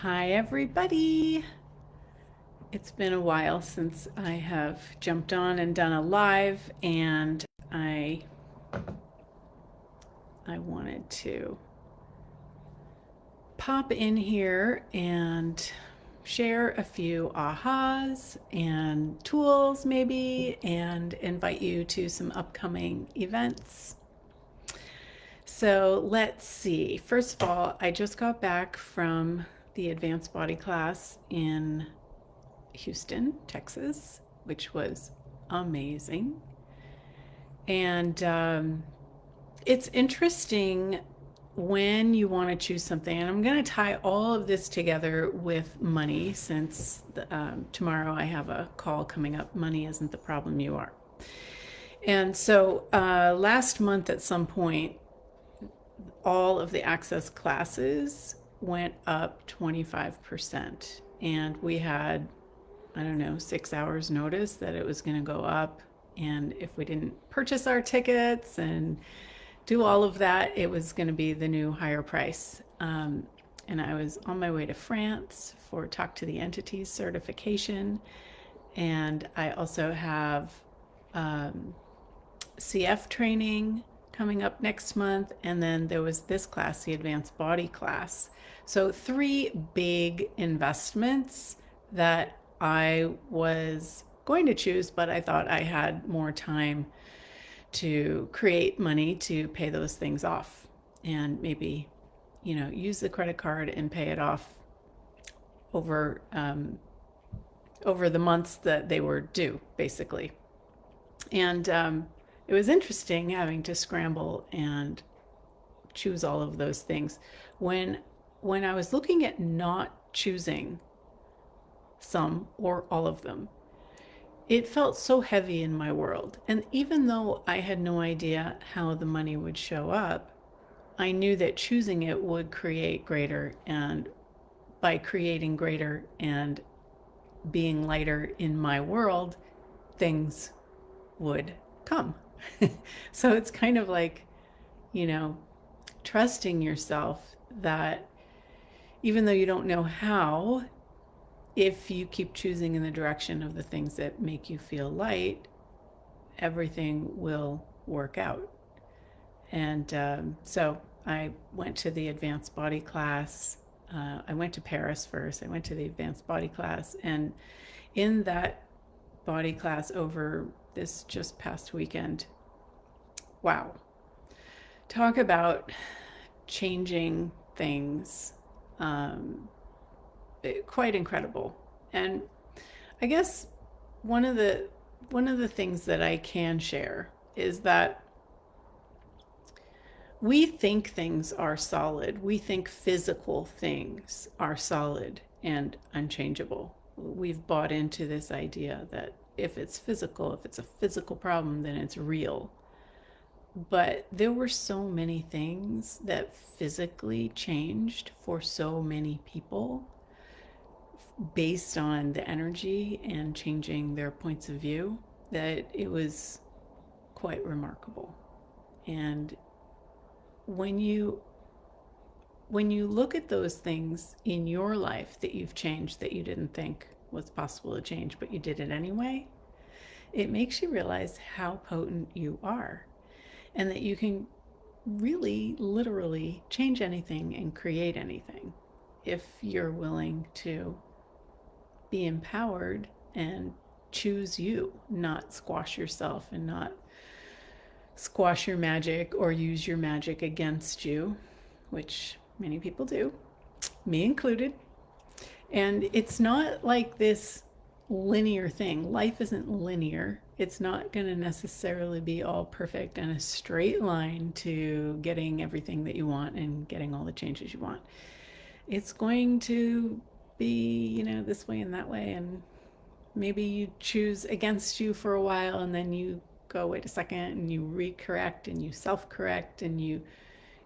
Hi, everybody. It's been a while since I have jumped on and done a live, and I wanted to pop in here and share a few ahas and tools, maybe, and invite you to some upcoming events. So let's see. First of all, I just got back from the advanced body class in Houston, Texas, which was amazing. And it's interesting when you want to choose something. And I'm going to tie all of this together with money since tomorrow I have a call coming up. Money isn't the problem, you are. And so last month at some point, all of the access classes went up 25%. And we had, I don't know, 6 hours notice that it was going to go up. And if we didn't purchase our tickets and do all of that, it was going to be the new higher price. And I was on my way to France for Talk to the Entities certification. And I also have CF training coming up next month. And then there was this class, the advanced body class. So 3 big investments that I was going to choose, but I thought I had more time to create money to pay those things off and maybe, use the credit card and pay it off over over the months that they were due, basically. And it was interesting having to scramble and choose all of those things. When I was looking at not choosing some or all of them, it felt so heavy in my world. And even though I had no idea how the money would show up, I knew that choosing it would create greater. And by creating greater and being lighter in my world, things would come. So it's kind of like, you know, trusting yourself that even though you don't know how, if you keep choosing in the direction of the things that make you feel light, everything will work out. And so I went to the advanced body class. I went to Paris first. I went to the advanced body class. And in that body class over this just past weekend, wow. Talk about changing things. Quite incredible. And I guess one of the things that I can share is that we think things are solid. We think physical things are solid and unchangeable. We've bought into this idea that if it's physical, if it's a physical problem, then it's real. But there were so many things that physically changed for so many people based on the energy and changing their points of view that it was quite remarkable. And when you look at those things in your life that you've changed that you didn't think was possible to change, but you did it anyway, it makes you realize how potent you are and that you can really literally change anything and create anything if you're willing to be empowered and choose you, not squash yourself and not squash your magic or use your magic against you, which many people do, me included. And it's not like this linear thing. Life isn't linear. It's not going to necessarily be all perfect and a straight line to getting everything that you want and getting all the changes you want. It's going to be, this way and that way. And maybe you choose against you for a while and then you go, wait a second, and you recorrect and you self-correct and you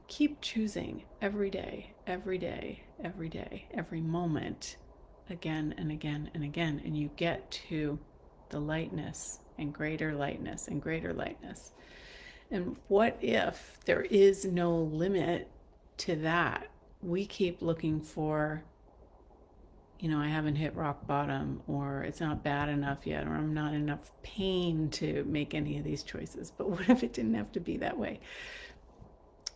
keep choosing every day, every day, every day, every moment, again and again and again. And you get to the lightness and greater lightness and greater lightness. And what if there is no limit to that? We keep looking for I haven't hit rock bottom, or it's not bad enough yet, or I'm not in enough pain to make any of these choices. But what if it didn't have to be that way?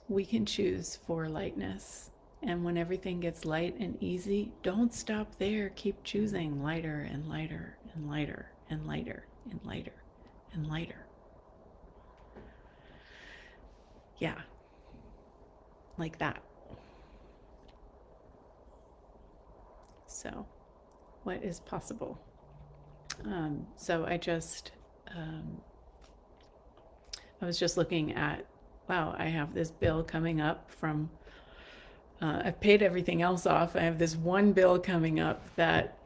We can choose for lightness. And when everything gets light and easy, don't stop there. Keep choosing lighter and lighter and lighter and lighter and lighter and lighter. Yeah, like that. So, what is possible? So I was just looking at, wow, I have this bill coming up from, I've paid everything else off. I have this one bill coming up that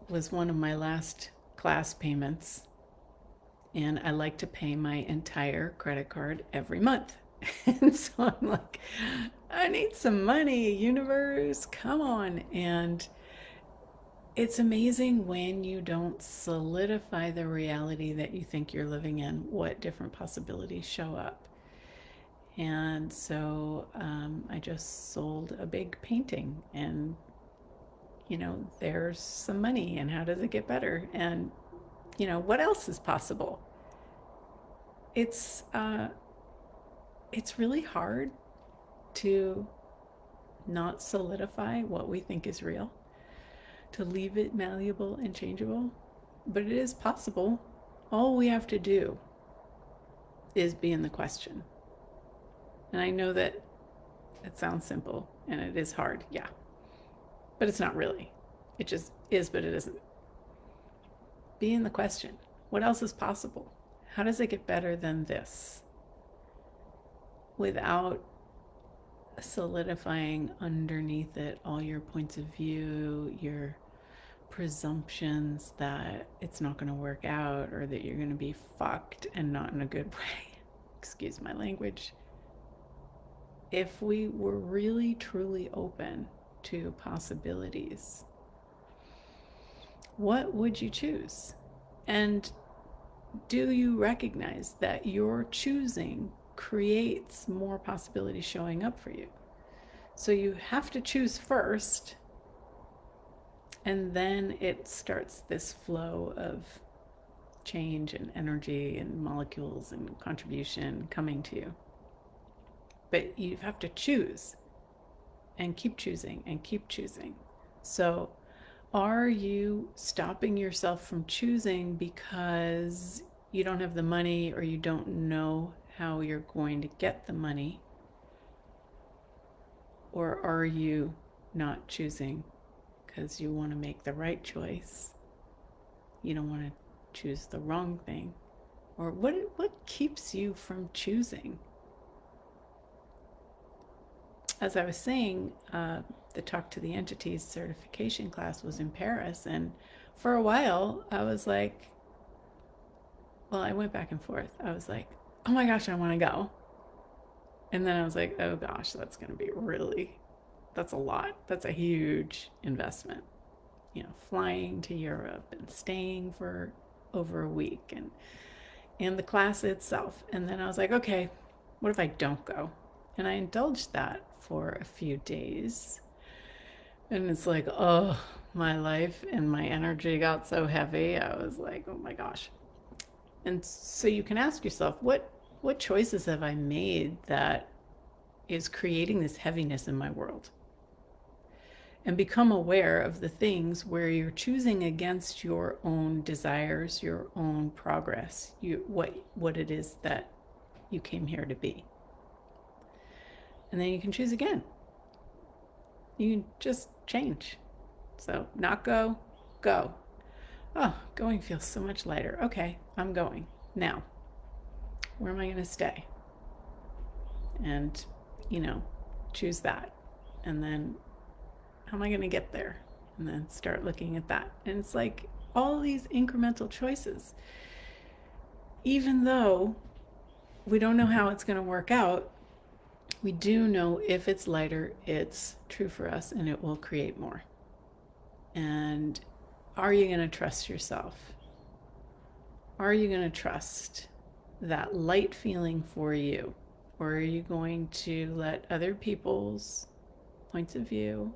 was one of my last class payments. And I like to pay my entire credit card every month. And so I'm like, I need some money, universe, come on. And it's amazing when you don't solidify the reality that you think you're living in, what different possibilities show up. And so I just sold a big painting, and there's some money, and how does it get better? And what else is possible? It's really hard to not solidify what we think is real, to leave it malleable and changeable, but it is possible. All we have to do is be in the question. And I know that it sounds simple and it is hard, yeah, but it's not really. It just is, but it isn't. Be in the question. What else is possible? How does it get better than this? Without solidifying underneath it all your points of view, your presumptions that it's not going to work out, or that you're going to be fucked, and not in a good way. Excuse my language. If we were really truly open to possibilities, what would you choose? And do you recognize that your choosing creates more possibilities showing up for you? So you have to choose first, and then it starts this flow of change and energy and molecules and contribution coming to you. But you have to choose and keep choosing and keep choosing. So are you stopping yourself from choosing because you don't have the money, or you don't know how you're going to get the money? Or are you not choosing because you want to make the right choice? You don't want to choose the wrong thing? Or what keeps you from choosing? As I was saying, the Talk to the Entities certification class was in Paris, and for a while I was like, well, I went back and forth. I was like, oh my gosh, I want to go. And then I was like, oh gosh, that's going to be that's a lot. That's a huge investment. Flying to Europe and staying for over a week, and the class itself. And then I was like, okay, what if I don't go? And I indulged that for a few days. And it's like, oh, my life and my energy got so heavy. I was like, oh my gosh. And so you can ask yourself, what choices have I made that is creating this heaviness in my world? And become aware of the things where you're choosing against your own desires, your own progress, what it is that you came here to be. And then you can choose again. You can just change. So not go, go. Oh, going feels so much lighter. Okay, I'm going. Now, where am I going to stay? And, choose that. And then how am I going to get there? And then start looking at that. And it's like all these incremental choices. Even though we don't know how it's going to work out, we do know if it's lighter, it's true for us, and it will create more. And are you going to trust yourself? Are you going to trust that light feeling for you? Or are you going to let other people's points of view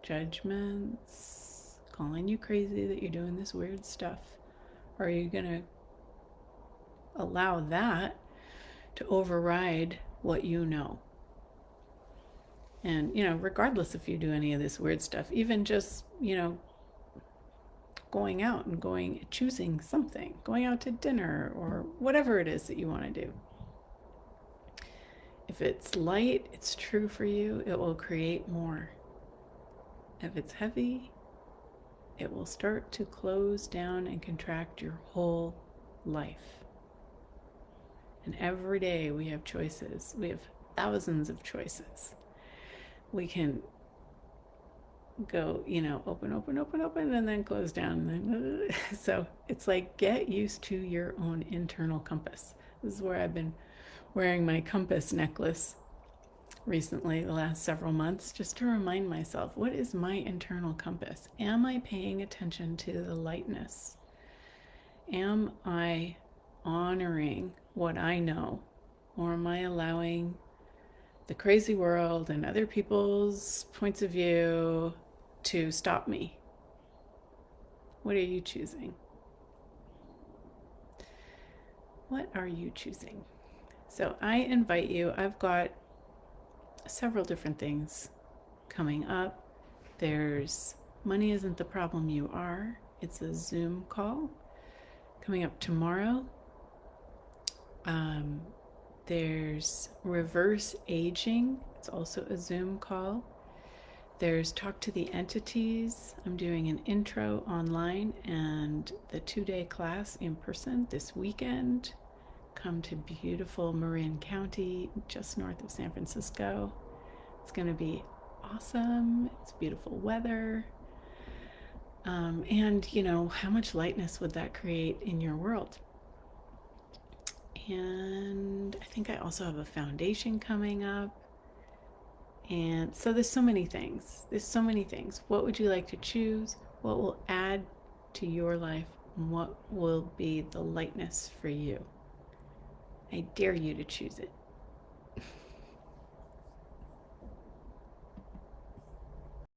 judgments, calling you crazy that you're doing this weird stuff? Or are you going to allow that to override what you know? And, regardless if you do any of this weird stuff, even just, going out and choosing something, going out to dinner or whatever it is that you want to do. If it's light, it's true for you, it will create more. If it's heavy, it will start to close down and contract your whole life. And every day we have choices. We have thousands of choices. We can go, open, and then close down. And then, so it's like, get used to your own internal compass. This is where I've been wearing my compass necklace recently, the last several months, just to remind myself, what is my internal compass? Am I paying attention to the lightness? Am I honoring what I know? Or am I allowing the crazy world and other people's points of view to stop me? What are you choosing? What are you choosing? So I invite you, I've got several different things coming up. There's Money Isn't the Problem You Are. It's a Zoom call coming up tomorrow. There's Reverse Aging. It's also a Zoom call. There's Talk to the Entities. I'm doing an intro online and the 2-day class in person this weekend. Come to beautiful Marin County, just north of San Francisco. It's going to be awesome. It's beautiful weather. And, how much lightness would that create in your world? And I think I also have a foundation coming up. And so there's so many things. What would you like to choose? What will add to your life? And what will be the lightness for you? I dare you to choose it.